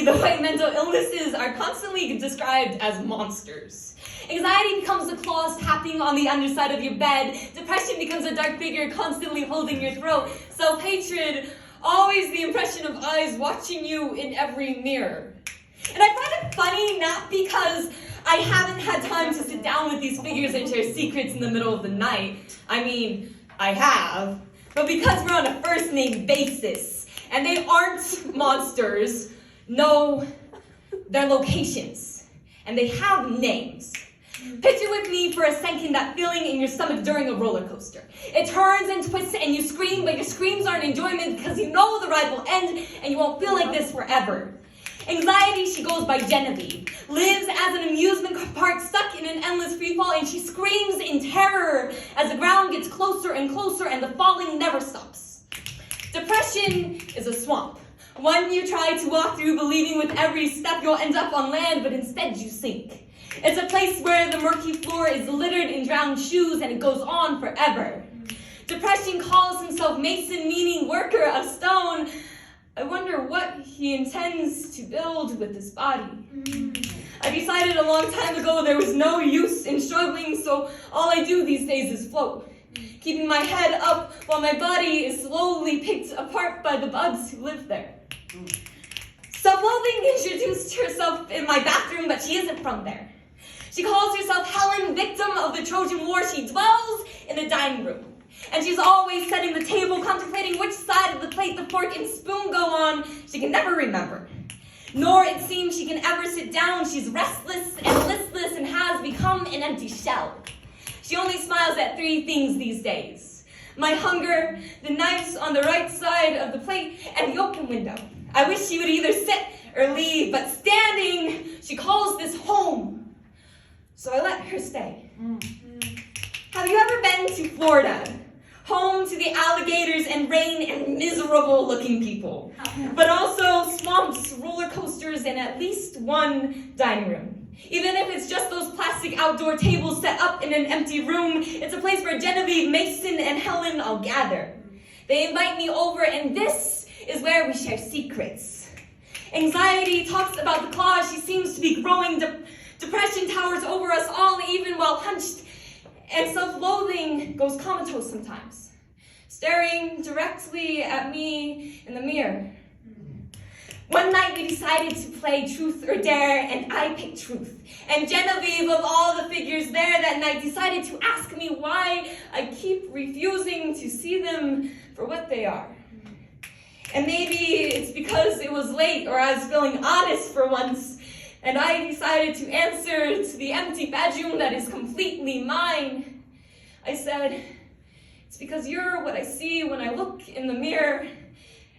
the way mental illnesses are constantly described as monsters. Anxiety becomes the claws tapping on the underside of your bed. Depression becomes a dark figure constantly holding your throat. Self-hatred, always the impression of eyes watching you in every mirror. And I find it funny not because I haven't had time to sit down with these figures and share secrets in the middle of the night. I mean, I have. But because we're on a first-name basis, and they aren't monsters. No, they're locations, and they have names. Picture with me for a second that feeling in your stomach during a roller coaster. It turns and twists and you scream, but your screams aren't enjoyment because you know the ride will end and you won't feel like this forever. Anxiety, she goes by Genevieve, lives as an amusement park stuck in an endless freefall, and she screams in terror as the ground gets closer and closer and the falling never stops. Depression is a swamp, one you try to walk through believing with every step you'll end up on land, but instead you sink. It's a place where the murky floor is littered in drowned shoes and it goes on forever. Depression calls himself Mason, meaning worker of stone. I wonder what he intends to build with his body. I decided a long time ago there was no use in struggling, so all I do these days is float, keeping my head up while my body is slowly picked apart by the bugs who live there. Self-loathing introduced herself in my bathroom, but she isn't from there. She calls herself Helen, victim of the Trojan War. She dwells in the dining room. And she's always setting the table, contemplating which side of the plate the fork and spoon go on. She can never remember. Nor, it seems, she can ever sit down. She's restless and listless and has become an empty shell. She only smiles at three things these days: my hunger, the knives on the right side of the plate, and the open window. I wish she would either sit or leave, but standing, she calls this home. So I let her stay. Have you ever been to Florida? Home to the alligators and rain and miserable-looking people. But also swamps, roller coasters, and at least one dining room. Even if it's just those plastic outdoor tables set up in an empty room, it's a place where Genevieve, Mason, and Helen all gather. They invite me over, and this is where we share secrets. Anxiety talks about the claws she seems to be growing. Depression towers over us all, even while hunched. And self-loathing goes comatose sometimes, staring directly at me in the mirror. One night we decided to play Truth or Dare, and I picked Truth. And Genevieve, of all the figures there that night, decided to ask me why I keep refusing to see them for what they are. And maybe it's because it was late, or I was feeling honest for once, and I decided to answer to the empty bedroom that is completely mine. I said, it's because you're what I see when I look in the mirror,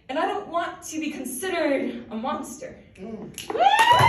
and I don't want to be considered a monster.